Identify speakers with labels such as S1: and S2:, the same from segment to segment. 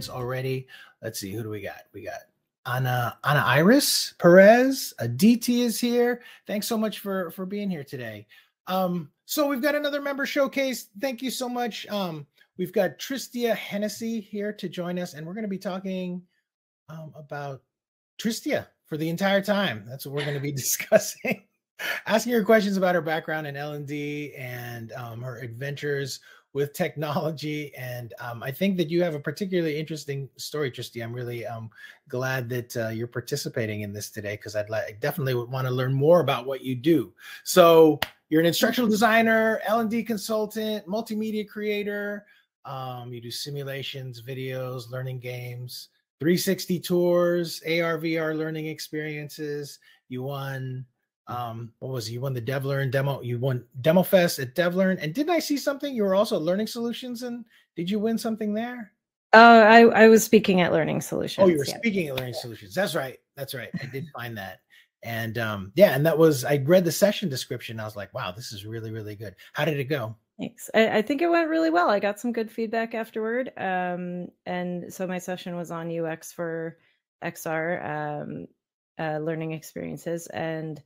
S1: audience already. Let's see, who do we got? We got Ana Iris Perez. DT is here. Thanks so much for being here today. So we've got another member showcase. Thank you so much. We've got Tristia Hennessey here to join us, and we're going to be talking about Tristia for the entire time. That's what we're going to be discussing. Asking her questions about her background in L&D and her adventures with technology. And I think that you have a particularly interesting story, Tristia. I'm really glad that you're participating in this today, because I definitely would want to learn more about what you do. So you're an instructional designer, L&D consultant, multimedia creator. You do simulations, videos, learning games, 360 tours, AR, VR learning experiences. You won, what was it? You won the DevLearn demo. You won Demo Fest at DevLearn. And didn't I see something? You were also at Learning Solutions, and did you win something there?
S2: I was speaking at Learning Solutions.
S1: Oh, you were speaking at Learning Solutions. That's right. That's right. I did find that. And yeah, and that was, I read the session description. I was like, wow, this is really, really good. How did it go?
S2: Thanks. I think it went really well. I got some good feedback afterward. And so my session was on UX for XR learning experiences. And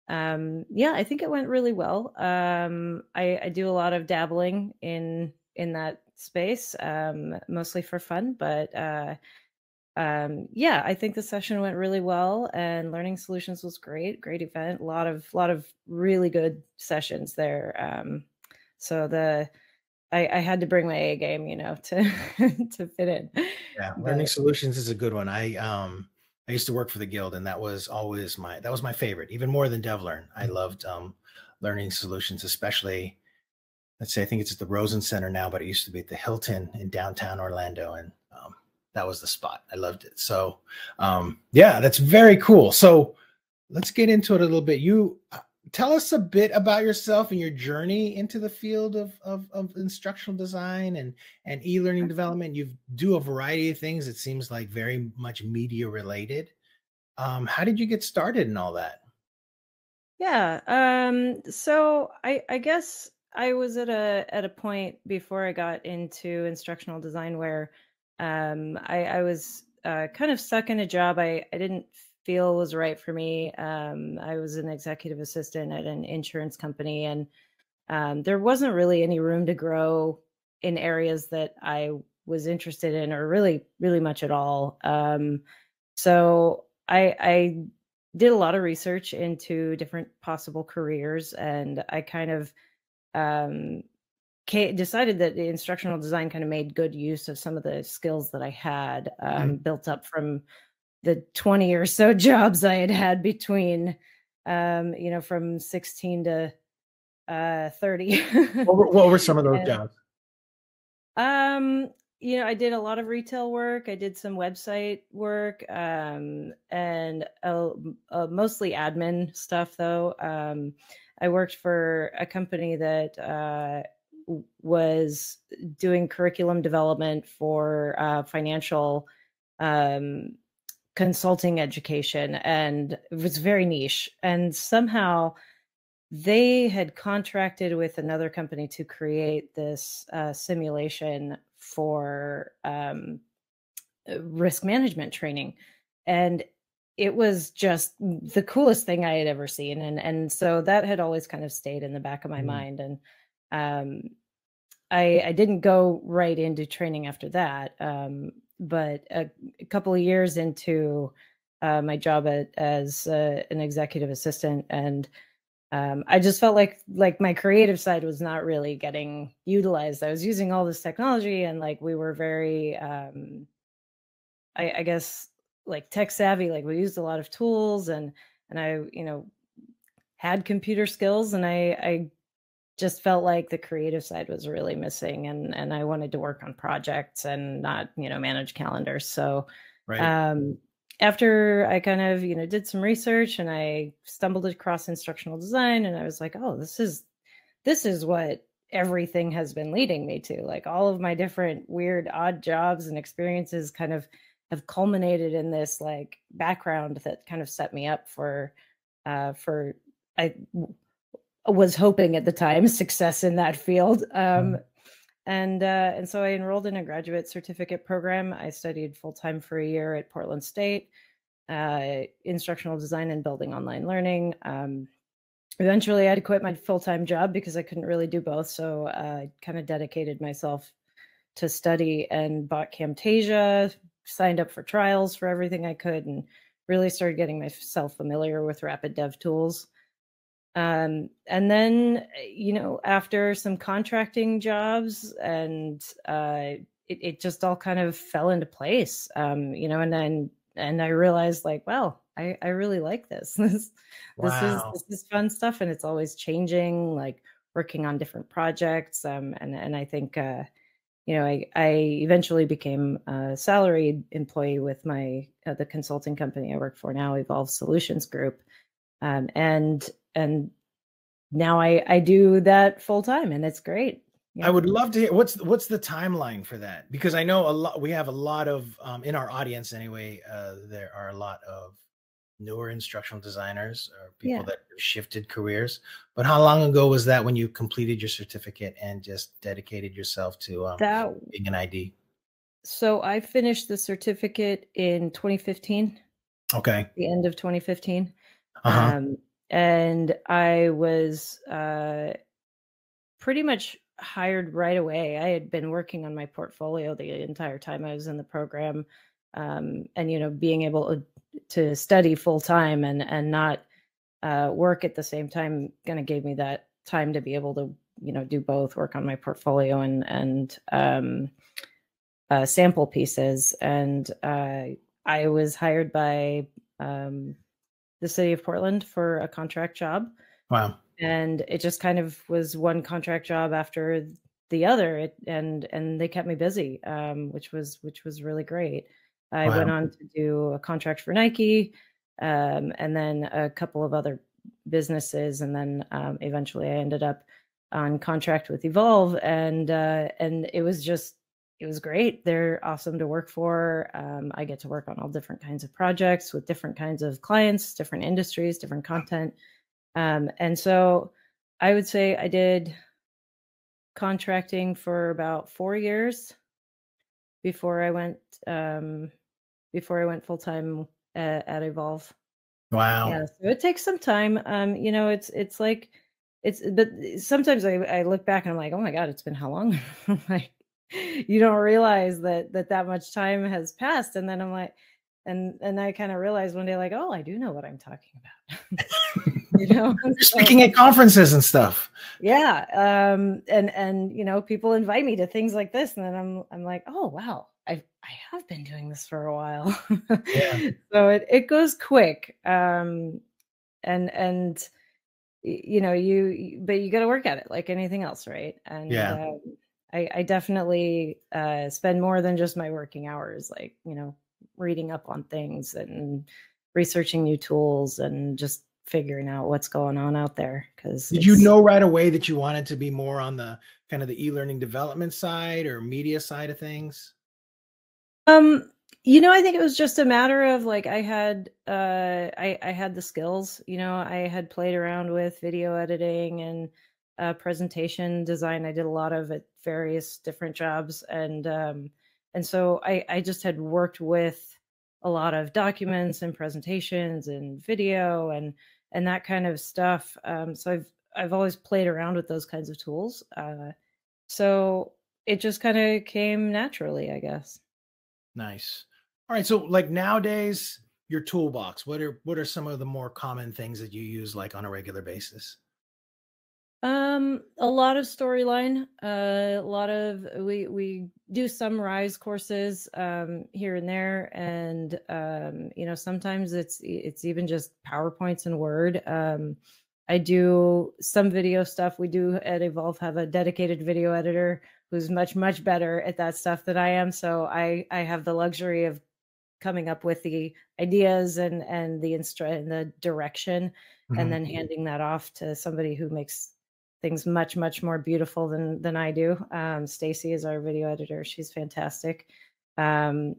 S2: yeah, I think it went really well. I do a lot of dabbling in that space, mostly for fun, but yeah, I think the session went really well, and Learning Solutions was great event. A lot of really good sessions there. So I had to bring my A game, to fit in.
S1: Yeah, Learning Solutions is a good one. I used to work for the Guild, and that was always my favorite, even more than DevLearn. I loved Learning Solutions, especially, let's say, I think it's at the Rosen Center now, but it used to be at the Hilton in downtown Orlando, and that was the spot. I loved it. So yeah, that's very cool. So let's get into it a little bit. You tell us a bit about yourself and your journey into the field of instructional design and e-learning development. You do a variety of things. It seems like very much media related. How did you get started in all that?
S2: Yeah. So I guess I was at a point before I got into instructional design where I was kind of stuck in a job I didn't feel was right for me. I was an executive assistant at an insurance company, and there wasn't really any room to grow in areas that I was interested in, or really much at all. So I did a lot of research into different possible careers, and I kind of decided that the instructional design kind of made good use of some of the skills that I had built up from the 20 or so jobs I had between, from 16 to 30.
S1: What were some of those jobs?
S2: I did a lot of retail work. I did some website work, and mostly admin stuff, though. I worked for a company that was doing curriculum development for financial consulting education, and it was very niche. And somehow they had contracted with another company to create this simulation for risk management training. And it was just the coolest thing I had ever seen. And so that had always kind of stayed in the back of my mind. And I didn't go right into training after that. But a couple of years into my job as an executive assistant, and I just felt like my creative side was not really getting utilized. I was using all this technology, and we were very, I guess, tech savvy. We used a lot of tools, and I, had computer skills, and I just felt like the creative side was really missing, and I wanted to work on projects and not, manage calendars. So,
S1: right.
S2: After I kind of, did some research, and I stumbled across instructional design, and I was like, oh, this is what everything has been leading me to. All of my different weird, odd jobs and experiences kind of have culminated in this background that kind of set me up for I was hoping at the time success in that field. And so I enrolled in a graduate certificate program. I studied full-time for a year at Portland State, instructional design and building online learning. Eventually I had to quit my full-time job because I couldn't really do both. So I kind of dedicated myself to study and bought Camtasia, signed up for trials for everything I could, and really started getting myself familiar with rapid dev tools. And then, after some contracting jobs, and it just all kind of fell into place, and I realized, like, wow, I really like this.
S1: Wow.
S2: This is fun stuff, and it's always changing, like working on different projects. And I think, I eventually became a salaried employee with my the consulting company I work for now, Evolve Solutions Group. And now I do that full time, and it's great.
S1: I would love to hear what's the timeline for that, because I know we have a lot of in our audience anyway. There are a lot of newer instructional designers or people that have shifted careers. But how long ago was that when you completed your certificate and just dedicated yourself to being an ID?
S2: So I finished the certificate in 2015.
S1: Okay.
S2: The end of 2015. And I was pretty much hired right away. I had been working on my portfolio the entire time I was in the program. And, being able to study full time and not work at the same time kind of gave me that time to be able to, do both, work on my portfolio and sample pieces. And I was hired by the city of Portland for a contract job.
S1: Wow.
S2: And it just kind of was one contract job after the other. And they kept me busy, which was really great. I went on to do a contract for Nike, and then a couple of other businesses. And then eventually I ended up on contract with Evolve, and it was great. They're awesome to work for. I get to work on all different kinds of projects with different kinds of clients, different industries, different content. And so I would say I did contracting for about 4 years before I went full time at Evolve.
S1: Wow.
S2: Yeah, so it takes some time. It's like but sometimes I look back and I'm like, oh my God, it's been how long? Like, you don't realize that much time has passed. And then I'm like, and I kind of realized one day, like, oh, I do know what I'm talking about.
S1: You're speaking at conferences and stuff.
S2: Yeah. And people invite me to things like this, and then I'm like, oh wow, I have been doing this for a while.
S1: Yeah.
S2: So it goes quick. And but you got to work at it like anything else, right? And I definitely spend more than just my working hours, like, reading up on things and researching new tools and just figuring out what's going on out there. Because
S1: did you know right away that you wanted to be more on the kind of the e-learning development side or media side of things?
S2: I think it was just a matter of, like, I had I had the skills. I had played around with video editing and presentation design. I did a lot of at various different jobs, and so I just had worked with a lot of documents and presentations and video and that kind of stuff. So I've always played around with those kinds of tools. So it just kind of came naturally, I guess.
S1: Nice. All right. So like nowadays, your toolbox, what are some of the more common things that you use like on a regular basis?
S2: A lot of storyline, a lot of we do some Rise courses here and there, and sometimes it's even just PowerPoints and Word. I do some video stuff. We do at Evolve have a dedicated video editor who's much better at that stuff than I am. So I have the luxury of coming up with the ideas and the direction, and then handing that off to somebody who makes things much more beautiful than I do. Stacy is our video editor. She's fantastic. And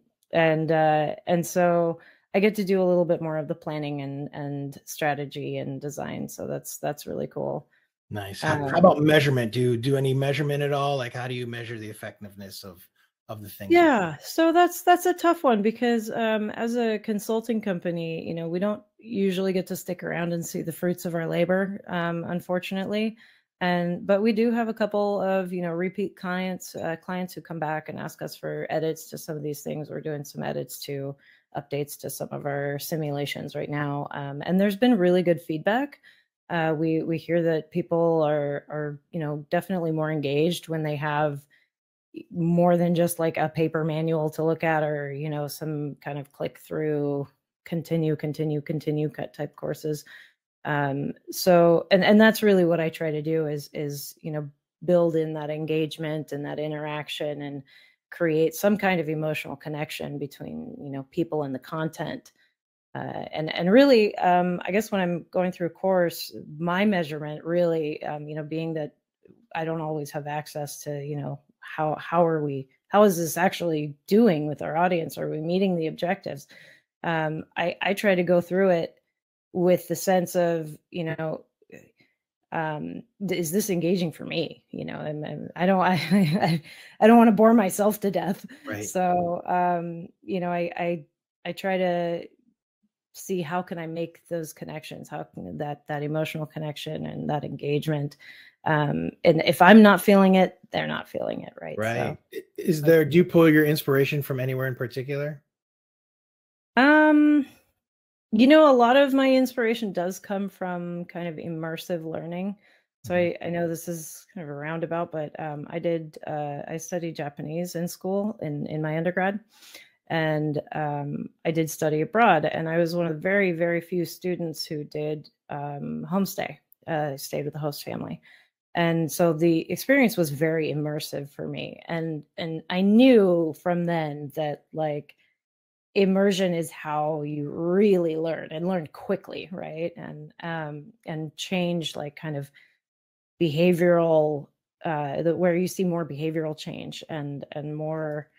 S2: so I get to do a little bit more of the planning and strategy and design. So that's really cool.
S1: Nice. How
S2: Um,
S1: about measurement? Do you do any measurement at all? Like, how do you measure the effectiveness of the things you?
S2: Yeah, so that's a tough one because as a consulting company, we don't usually get to stick around and see the fruits of our labor, unfortunately. But we do have a couple of repeat clients who come back and ask us for edits to some of these things. We're doing some edits to updates to some of our simulations right now, and there's been really good feedback. We hear that people are definitely more engaged when they have more than just like a paper manual to look at, or some kind of click through continue cut type courses. So and that's really what I try to do is build in that engagement and that interaction and create some kind of emotional connection between people and the content. And really, I guess when I'm going through a course, my measurement really, being that I don't always have access to, how is this actually doing with our audience? Are we meeting the objectives? I try to go through it with the sense of, is this engaging for me? And I don't, I don't want to bore myself to death.
S1: Right.
S2: So, I try to see how can I make those connections, how can that emotional connection and that engagement. And if I'm not feeling it, they're not feeling it. Right.
S1: Right.
S2: So,
S1: Do you pull your inspiration from anywhere in particular?
S2: um, a lot of my inspiration does come from kind of immersive learning. So I know this is kind of a roundabout, but I studied Japanese in school in my undergrad. And I did study abroad, and I was one of the very, very few students who did homestay. Stayed with the host family, and so the experience was very immersive for me. And I knew from then that like immersion is how you really learn and learn quickly, right? And change like kind of behavioral, where you see more behavioral change and more.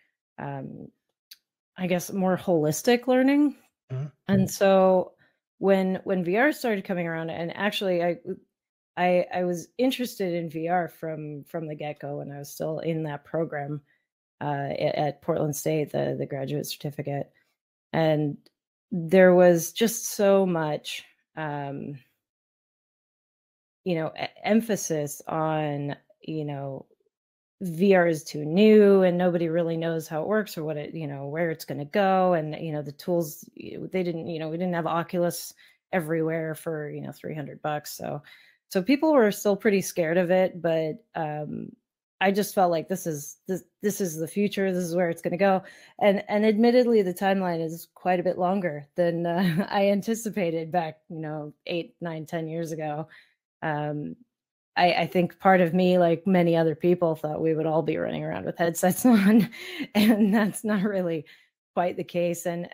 S2: I guess more holistic learning.
S1: Mhm.
S2: And so when VR started coming around, and actually I was interested in VR from the get-go when I was still in that program at Portland State, the graduate certificate. And there was just so much emphasis on VR is too new and nobody really knows how it works or what it, where it's going to go. And, the tools, they didn't, we didn't have Oculus everywhere for, $300. So people were still pretty scared of it, but, I just felt like this is the future. This is where it's going to go. And admittedly, the timeline is quite a bit longer than I anticipated back, 8, 9, 10 years ago. I think part of me, like many other people, thought we would all be running around with headsets on, and that's not really quite the case. And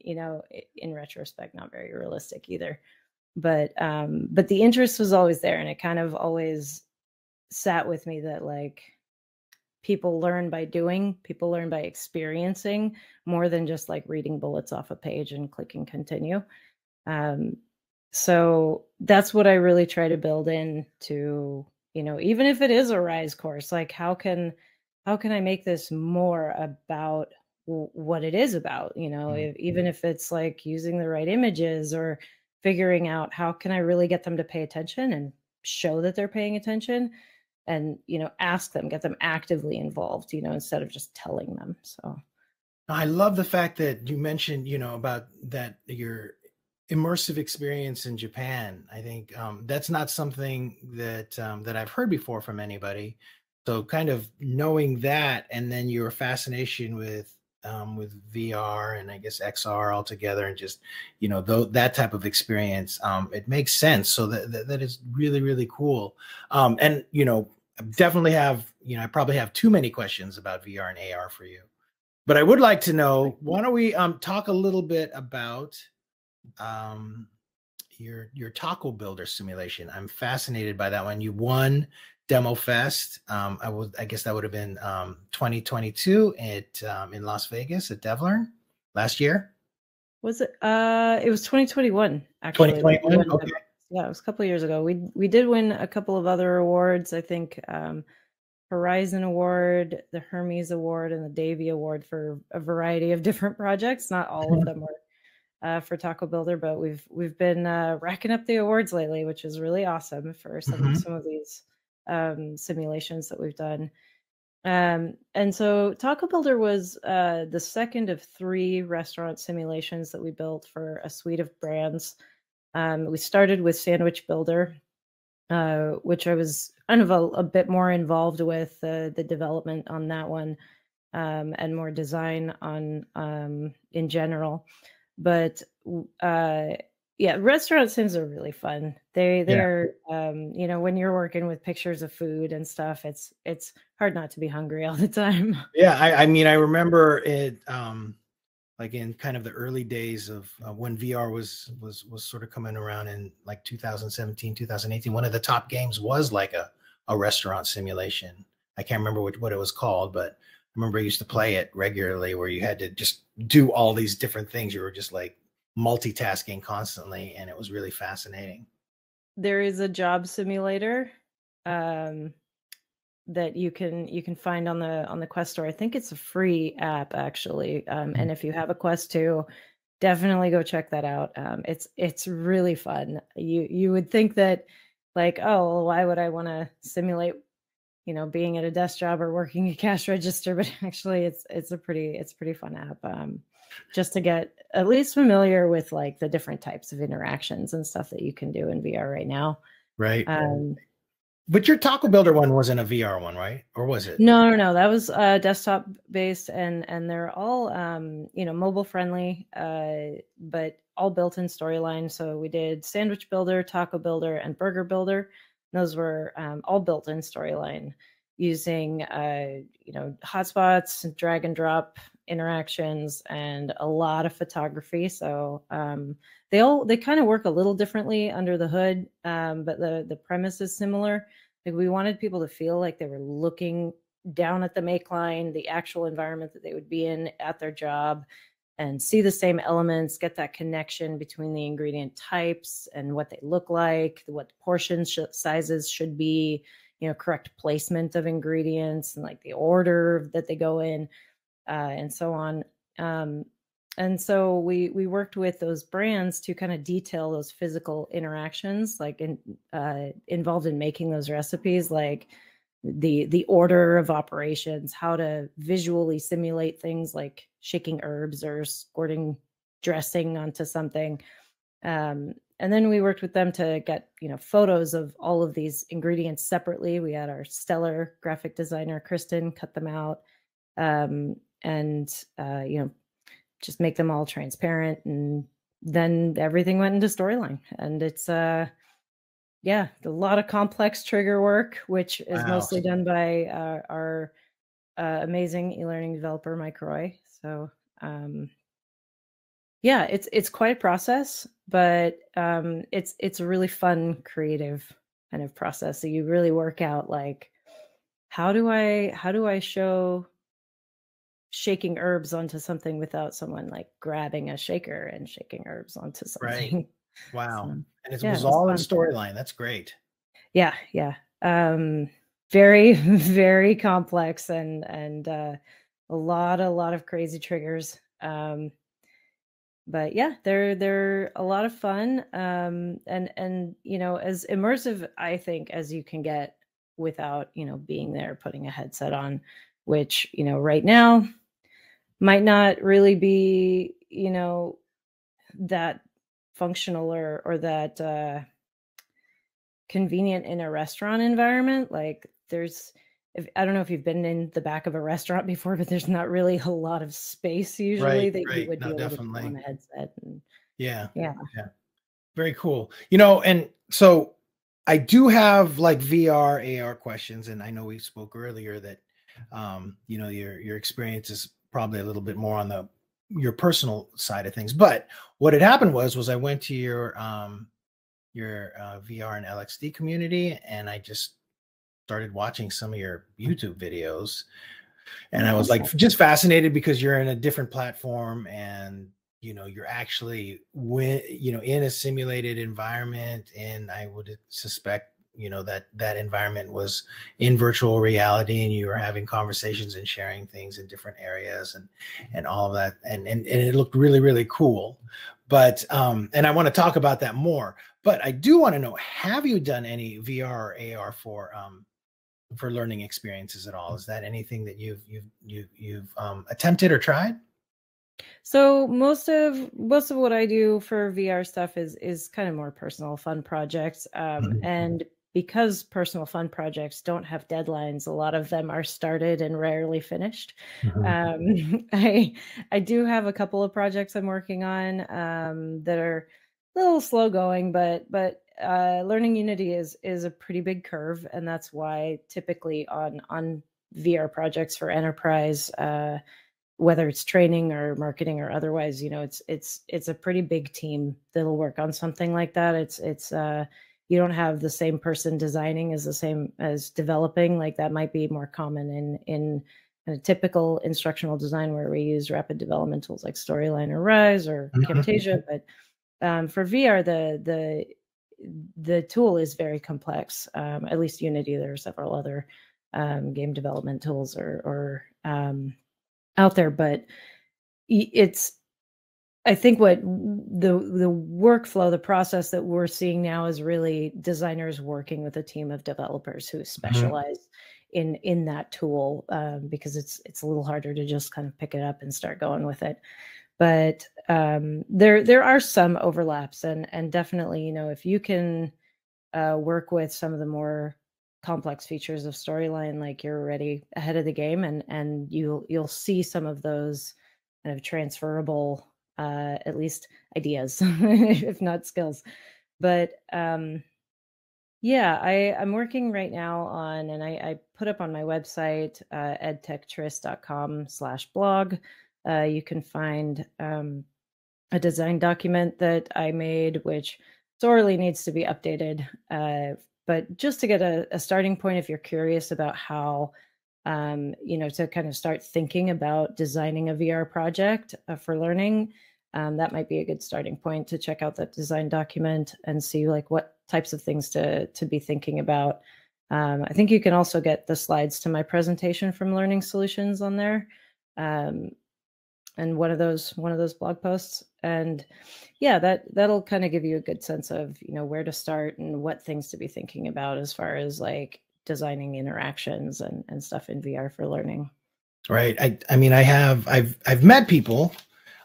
S2: in retrospect, not very realistic either. But the interest was always there, and it kind of always sat with me that like people learn by doing, people learn by experiencing more than just like reading bullets off a page and clicking continue. So that's what I really try to build in to, even if it is a RISE course, like how can I make this more about what it is about, even if it's like using the right images or figuring out how can I really get them to pay attention and show that they're paying attention and, ask them, get them actively involved, instead of just telling them. So
S1: I love the fact that you mentioned, about that your immersive experience in Japan. I think that's not something that I've heard before from anybody. So kind of knowing that, and then your fascination with VR and I guess XR altogether, and just that type of experience, it makes sense. So that is really, really cool. And definitely have I probably have too many questions about VR and AR for you, but I would like to know, why don't we talk a little bit about um, your taco builder simulation. I'm fascinated by that one. You won Demo Fest. I guess that would have been 2022 at in Las Vegas at DevLearn last year.
S2: was it? It was 2021 actually.
S1: 2021. Okay.
S2: Yeah, it was a couple of years ago. We did win a couple of other awards. I think Horizon Award, the Hermes Award, and the Davy Award for a variety of different projects. Not all of them were for Taco Builder, but we've been racking up the awards lately, which is really awesome for some of these simulations that we've done. And so Taco Builder was the second of 3 restaurant simulations that we built for a suite of brands. We started with Sandwich Builder, which I was kind of a bit more involved with the development on that one, and more design on in general. But yeah, restaurant sims are really fun. They're you know, when you're working with pictures of food and stuff, it's hard not to be hungry all the time.
S1: Yeah, I mean, I remember it like in kind of the early days of when VR was sort of coming around in like 2017, 2018. One of the top games was like a restaurant simulation. I can't remember what it was called, but I remember I used to play it regularly, where you had to just do all these different things. You were just like multitasking constantly, and it was really fascinating.
S2: There is a job simulator that you can find on the Quest store. I think it's a free app, actually. And if you have a Quest 2, definitely go check that out. It's really fun. You would think that, like, oh, well, why would I want to simulate, you know, being at a desk job or working a cash register? But actually, it's a pretty fun app. Just to get at least familiar with like the different types of interactions and stuff that you can do in VR right now.
S1: Right. But your Taco Builder one wasn't a VR one, right? Or was it?
S2: No. That was desktop based, and they're all you know, mobile friendly, but all built in storyline. So we did Sandwich Builder, Taco Builder, and Burger Builder. Those were all built in storyline using you know, hotspots, drag and drop interactions, and a lot of photography. So they kind of work a little differently under the hood, but the premise is similar. Like, we wanted people to feel like they were looking down at the make line, the actual environment that they would be in at their job, and see the same elements, get that connection between the ingredient types and what they look like, what portion sizes should be, you know, correct placement of ingredients, and like the order that they go in, and so on. And so we worked with those brands to kind of detail those physical interactions, like involved in making those recipes, like the order of operations, how to visually simulate things like shaking herbs or squirting dressing onto something. And then we worked with them to get, you know, photos of all of these ingredients separately. We had our stellar graphic designer, Kristen, cut them out, and you know, just make them all transparent. And then everything went into storyline, and it's yeah, a lot of complex trigger work, which is mostly done by our amazing eLearning developer, Mike Roy. So yeah, it's quite a process, but it's a really fun, creative kind of process. So you really work out, like, how do I show shaking herbs onto something without someone like grabbing a shaker and shaking herbs onto something.
S1: Right. Wow.
S2: So,
S1: And it
S2: yeah,
S1: was
S2: it
S1: all in
S2: fun.
S1: storyline. That's great.
S2: Yeah. Very, very complex, and a lot of crazy triggers. But yeah, they're a lot of fun. And you know, as immersive, I think, as you can get without, you know, being there, putting a headset on, which, you know, right now might not really be, you know, that functional or that convenient in a restaurant environment. Like, I don't know if you've been in the back of a restaurant before, but there's not really a lot of space usually that you would
S1: No,
S2: be able to
S1: definitely.
S2: put on a headset. And
S1: Yeah.
S2: yeah.
S1: Very cool. You know, and so I do have like VR, AR questions, and I know we spoke earlier that you know, your experience is probably a little bit more on your personal side of things. But what had happened was I went to your VR and LXD community, and I just started watching some of your YouTube videos, and I was like just fascinated because you're in a different platform, and you're actually in a simulated environment, and I would suspect that environment was in virtual reality, and you were having conversations and sharing things in different areas, and all of that, and it looked really, really cool. But and I want to talk about that more, but I do want to know, have you done any VR or AR for learning experiences at all? Is that anything that you've attempted or tried?
S2: So most of what I do for VR stuff is kind of more personal fun projects. And because personal fun projects don't have deadlines, a lot of them are started and rarely finished. I do have a couple of projects I'm working on that are a little slow going, but learning Unity is a pretty big curve, and that's why typically on VR projects for enterprise, whether it's training or marketing or otherwise, it's a pretty big team that'll work on something like that. It's you don't have the same person designing as the same as developing. Like that might be more common in a typical instructional design where we use rapid development tools like Storyline or Rise or Camtasia. But for VR, the tool is very complex. At least Unity. There are several other game development tools or out there, but I think what the workflow, the process that we're seeing now is really designers working with a team of developers who specialize in that tool, because it's a little harder to just kind of pick it up and start going with it. But there are some overlaps, and definitely, if you can work with some of the more complex features of Storyline, like you're already ahead of the game, and you'll see some of those kind of transferable at least ideas, if not skills. But yeah, I'm working right now on, and I put up on my website, edtechtris.com/blog. You can find a design document that I made, which sorely needs to be updated. But just to get a starting point, if you're curious about how, to kind of start thinking about designing a VR project for learning, that might be a good starting point to check out that design document and see like what types of things to be thinking about. I think you can also get the slides to my presentation from Learning Solutions on there. And one of those blog posts, and yeah, that'll kind of give you a good sense of where to start and what things to be thinking about as far as like designing interactions and stuff in VR for learning.
S1: Right. I mean, I've met people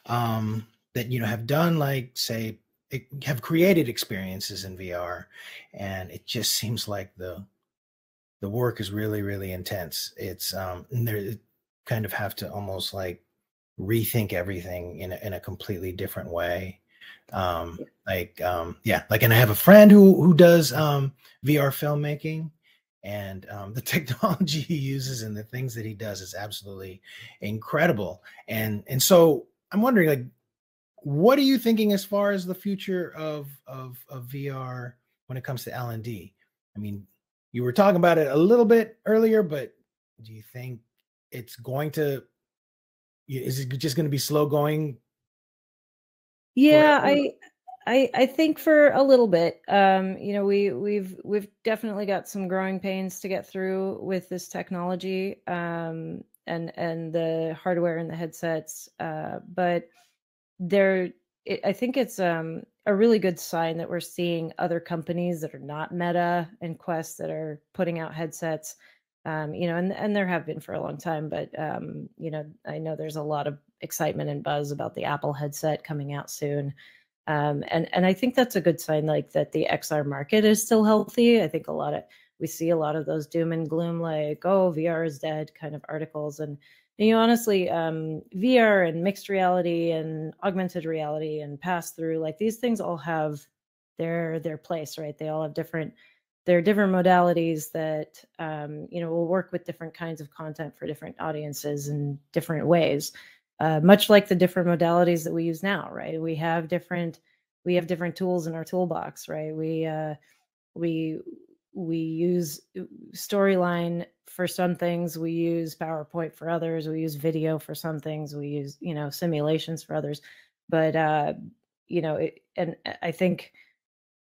S1: that have done, like, say, have created experiences in VR, and it just seems like the work is really, really intense. It's and they kind of have to almost like rethink everything in a completely different way. And I have a friend who does VR filmmaking, and the technology he uses and the things that he does is absolutely incredible. And so I'm wondering, like, what are you thinking as far as the future of VR when it comes to L&D? I mean, you were talking about it a little bit earlier, but do you think it's going to, is it just going to be slow going?
S2: Yeah,
S1: forever?
S2: I think for a little bit, we've definitely got some growing pains to get through with this technology, and the hardware and the headsets, but I think it's a really good sign that we're seeing other companies that are not Meta and Quest that are putting out headsets, and there have been for a long time, but I know there's a lot of excitement and buzz about the Apple headset coming out soon. And I think that's a good sign, like that the XR market is still healthy. I think we see a lot of those doom and gloom, like, oh, VR is dead kind of articles. And honestly, VR and mixed reality and augmented reality and pass through, like these things all have their place, right? They all have different modalities that, will work with different kinds of content for different audiences in different ways. Much like the different modalities that we use now, right? We have different tools in our toolbox, right? We use Storyline for some things. We use PowerPoint for others. We use video for some things. We use, simulations for others. but and I think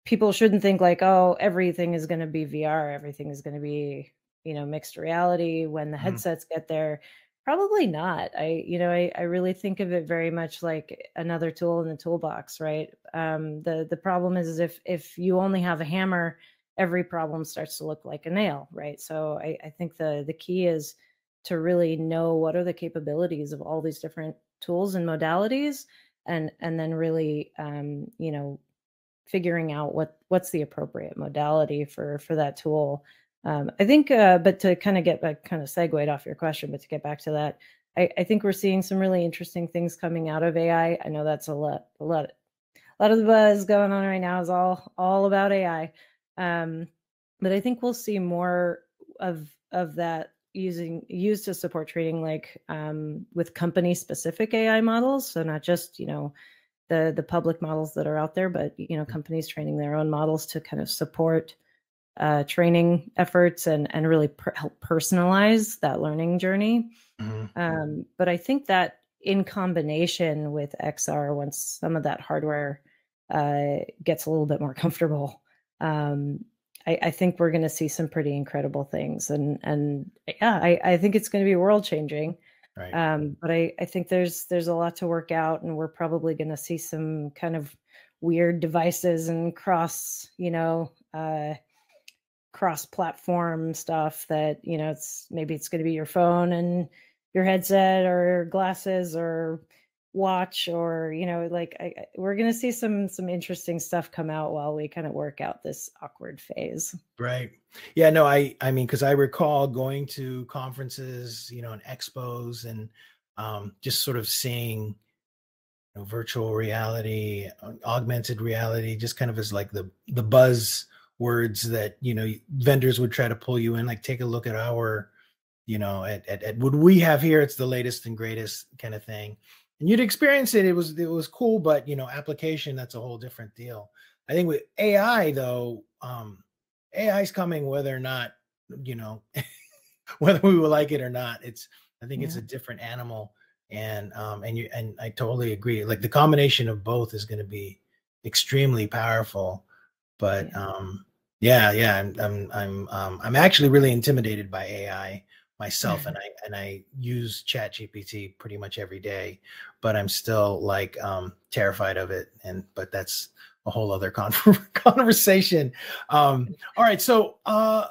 S2: people shouldn't think like, oh, everything is going to be VR, everything is going to be, mixed reality when the
S1: Mhm.
S2: headsets get there. Probably not. I really think of it very much like another tool in the toolbox, right? The problem is if you only have a hammer, every problem starts to look like a nail, right? So I think the key is to really know what are the capabilities of all these different tools and modalities, and then really figuring out what's the appropriate modality for that tool. I think, but to kind of get back, kind of segued off your question, but to get back to that, I think we're seeing some really interesting things coming out of AI. I know that's a lot of the buzz going on right now is all about AI. But I think we'll see more of that used to support training, like with company specific AI models. So not just, the public models that are out there, but companies training their own models to kind of support training efforts and really help personalize that learning journey.
S1: Mhm.
S2: But I think that in combination with XR, once some of that hardware gets a little bit more comfortable, I think we're going to see some pretty incredible things. And yeah, I think it's going to be world changing.
S1: Right.
S2: But I think there's a lot to work out, and we're probably going to see some kind of weird devices and cross-platform stuff that it's going to be your phone and your headset or glasses or watch, or we're going to see some interesting stuff come out while we kind of work out this awkward phase.
S1: Right. Yeah, no, I mean, because I recall going to conferences, and expos, and just sort of seeing, virtual reality, augmented reality, just kind of as like the buzz words that, vendors would try to pull you in, like, take a look at our, at what we have here. It's the latest and greatest kind of thing. And you'd experience it. It was cool, but application, that's a whole different deal. I think with AI though, AI is coming whether or not, you know, whether we will like it or not. I think it's
S2: Yeah.
S1: a different animal. And I totally agree. Like the combination of both is going to be extremely powerful. But
S2: Yeah.
S1: yeah, I'm actually really intimidated by AI myself, and I use Chat GPT pretty much every day, but I'm still like terrified of it. But that's a whole other conversation. All right, so how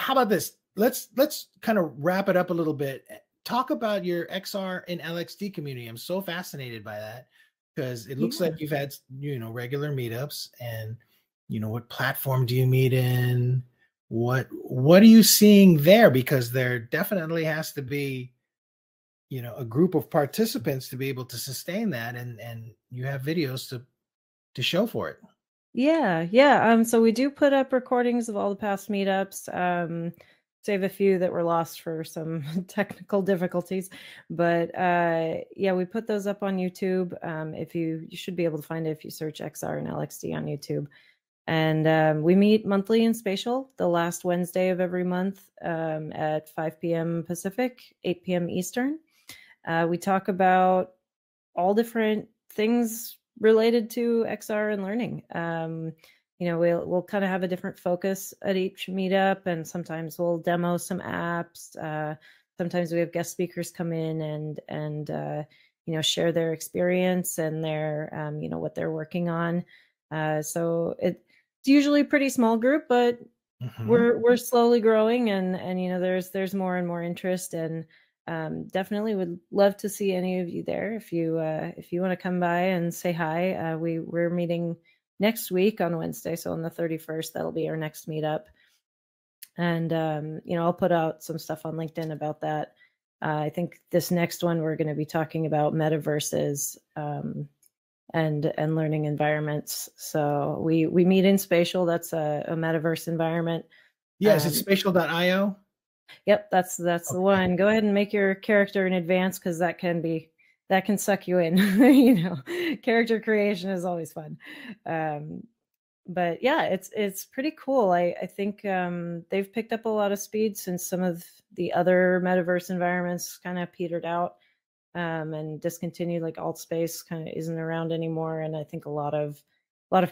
S1: about this? Let's kind of wrap it up a little bit. Talk about your XR and LXD community. I'm so fascinated by that because it looks like
S2: Yeah.
S1: you've had regular meetups. And what platform do you meet in? What are you seeing there? Because there definitely has to be a group of participants to be able to sustain that, and you have videos to show for it.
S2: Yeah, yeah. So we do put up recordings of all the past meetups. Save a few that were lost for some technical difficulties, but yeah, we put those up on YouTube. If you should be able to find it if you search XR and LXD on YouTube. And we meet monthly in Spatial, the last Wednesday of every month at 5 p.m. Pacific, 8 p.m. Eastern. We talk about all different things related to XR and learning. We'll kind of have a different focus at each meetup, and sometimes we'll demo some apps. Sometimes we have guest speakers come in and share their experience and their what they're working on. So it's usually a pretty small group, but
S1: Mhm.
S2: we're slowly growing, and there's more and more interest, and definitely would love to see any of you there if you want to come by and say hi. We're meeting next week on Wednesday, so on the 31st, that'll be our next meetup. And I'll put out some stuff on LinkedIn about that. I think this next one we're going to be talking about metaverses and learning environments. So we meet in Spatial. That's a metaverse environment.
S1: Yeah, is it spatial.io?
S2: Yep, that's the
S1: Okay.
S2: one. Go ahead and make your character in advance, because that can suck you in. Character creation is always fun. But yeah, it's pretty cool. I think they've picked up a lot of speed since some of the other metaverse environments kind of petered out. and discontinued. Like AltSpace kind of isn't around anymore, and I think a lot of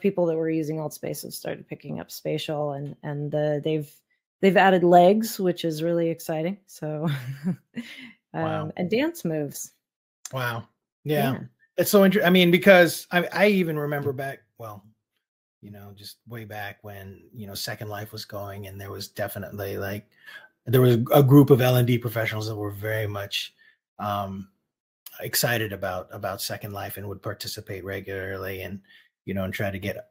S2: people that were using AltSpace have started picking up spatial, and they've added legs, which is really exciting. So,
S1: Wow.
S2: and dance moves.
S1: Wow. Yeah.
S2: Yeah.
S1: It's so interesting. I mean, because I even remember back, well, just way back when, Second Life was going, and there was definitely like, there was a group of L&D professionals that were very much excited about Second Life and would participate regularly, and, and try to get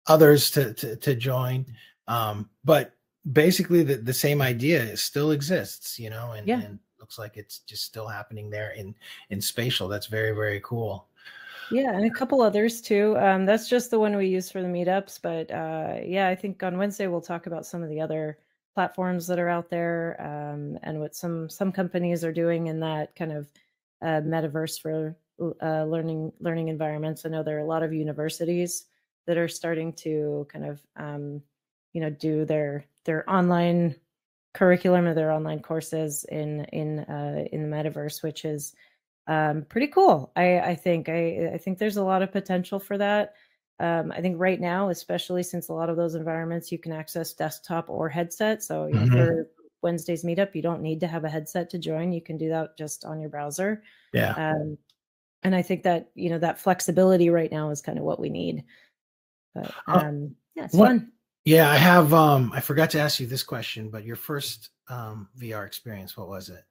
S1: others to join. But basically the same idea still exists, and,
S2: Yeah.
S1: and looks like it's just still happening there in spatial. That's very, very cool.
S2: Yeah, and a couple others too. That's just the one we use for the meetups, but yeah, I think on Wednesday we'll talk about some of the other platforms that are out there, and what some companies are doing in that kind of metaverse for learning environments. I know there are a lot of universities that are starting to kind of do their online curriculum or their online courses in the metaverse, which is pretty cool. I think there's a lot of potential for that. I think right now, especially since a lot of those environments you can access desktop or headset. So, for Wednesday's meetup, you don't need to have a headset to join. You can do that just on your browser.
S1: Yeah.
S2: And I think that, that flexibility right now is kind of what we need. But yeah, it's fun.
S1: Yeah, I have I forgot to ask you this question, but your first VR experience, what was it?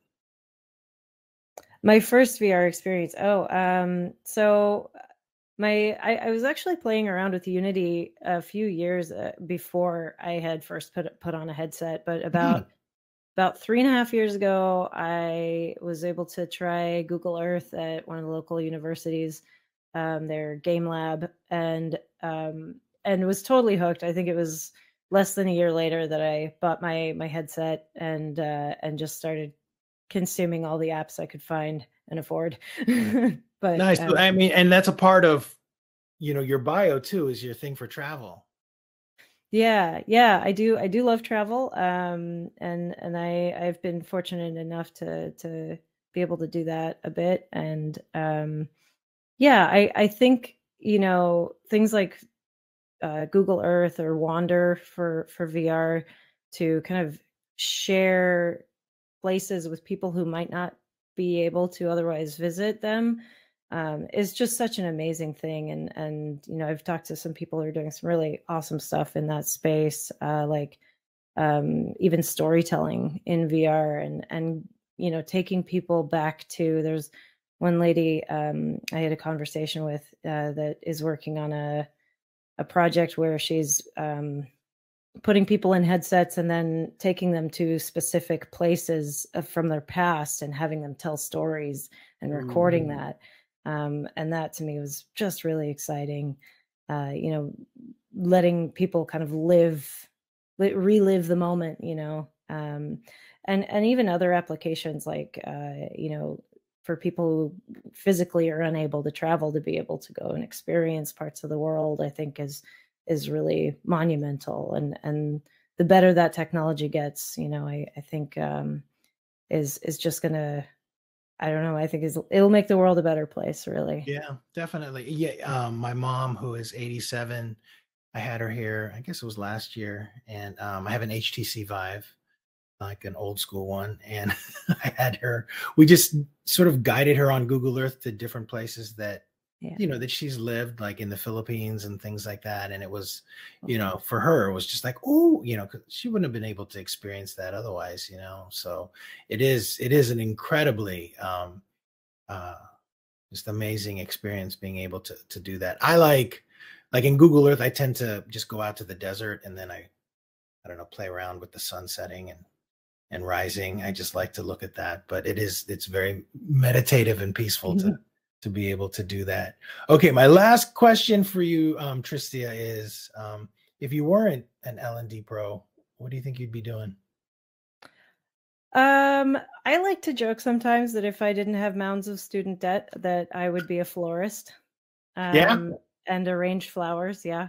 S2: My first VR experience. So I was actually playing around with Unity a few years before I had first put on a headset, but about 3.5 years ago, I was able to try Google Earth at one of the local universities, their game lab, and was totally hooked. I think it was less than a year later that I bought my headset and just started consuming all the apps I could find and afford. But
S1: Nice. I mean, and that's a part of, your bio too, is your thing for travel.
S2: yeah, I do love travel. And I've been fortunate enough to be able to do that a bit. And yeah, I think, things like Google Earth or Wander for VR, to kind of share places with people who might not be able to otherwise visit them, is just such an amazing thing. And I've talked to some people who are doing some really awesome stuff in that space, like even storytelling in VR, and taking people back to, there's one lady I had a conversation with that is working on a project where she's putting people in headsets and then taking them to specific places from their past and having them tell stories and recording that. And that to me was just really exciting. Letting people kind of relive the moment, and even other applications like, for people who physically are unable to travel, to be able to go and experience parts of the world, I think is really monumental. And the better that technology gets, I think is just gonna, I don't know, I think it'll make the world a better place, really.
S1: Yeah, definitely. Yeah. My mom, who is 87, I had her here, I guess it was last year, and I have an HTC Vive, like an old school one. And I had her, we just sort of guided her on Google Earth to different places that,
S2: Yeah.
S1: that she's lived, like in the Philippines and things like that. And it was, for her, it was just like, oh, 'cause she wouldn't have been able to experience that otherwise, So it is an incredibly, uh, just amazing experience being able to do that. I like in Google Earth, I tend to just go out to the desert, and then I don't know, play around with the sun setting and rising. I just like to look at that, but it's very meditative and peaceful to be able to do that. Okay, my last question for you, Tristia, is if you weren't an L&D pro, what do you think you'd be doing?
S2: I like to joke sometimes that if I didn't have mounds of student debt, that I would be a florist,
S1: Yeah.
S2: and arrange flowers. Yeah.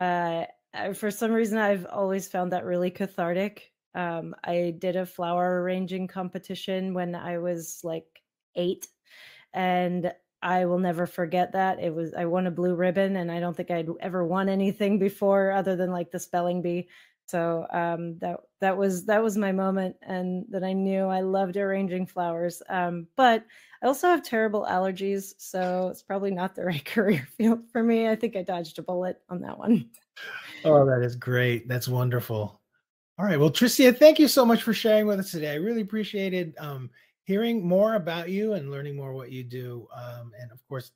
S2: For some reason, I've always found that really cathartic. I did a flower arranging competition when I was like 8. and I will never forget that. I won a blue ribbon, and I don't think I'd ever won anything before other than like the spelling bee. So that was my moment, and that I knew I loved arranging flowers. But I also have terrible allergies, so it's probably not the right career field for me. I think I dodged a bullet on that one.
S1: Oh, that is great. That's wonderful. All right. Well, Tristia, thank you so much for sharing with us today. I really appreciated hearing more about you and learning more what you do. And of course,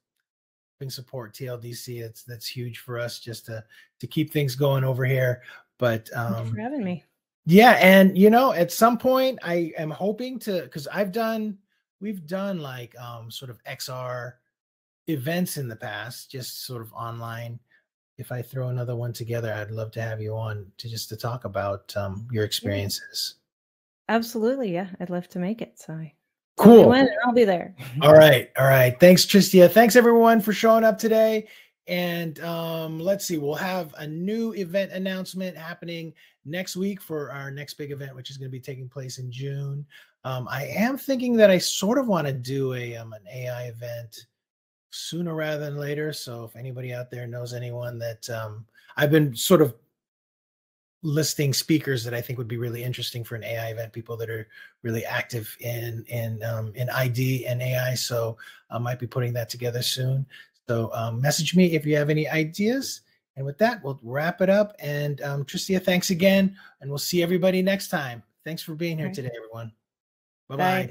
S1: helping support TLDC. That's huge for us just to keep things going over here. But
S2: Thank you for having me.
S1: yeah, and at some point I am hoping to, because we've done like sort of XR events in the past, just sort of online. If I throw another one together, I'd love to have you on to talk about your experiences.
S2: Absolutely. Yeah. I'd love to make it. So
S1: Cool.
S2: when, I'll be there.
S1: All right. All right. Thanks, Tristia. Thanks everyone for showing up today. And let's see, we'll have a new event announcement happening next week for our next big event, which is going to be taking place in June. I am thinking that I sort of want to do an AI event sooner rather than later. So if anybody out there knows anyone that I've been sort of listing speakers that I think would be really interesting for an AI event, people that are really active in ID and AI. So I might be putting that together soon. So message me if you have any ideas. And with that, we'll wrap it up. And Tristia, thanks again. And we'll see everybody next time. Thanks for being here today, everyone. Bye-bye.
S2: Bye.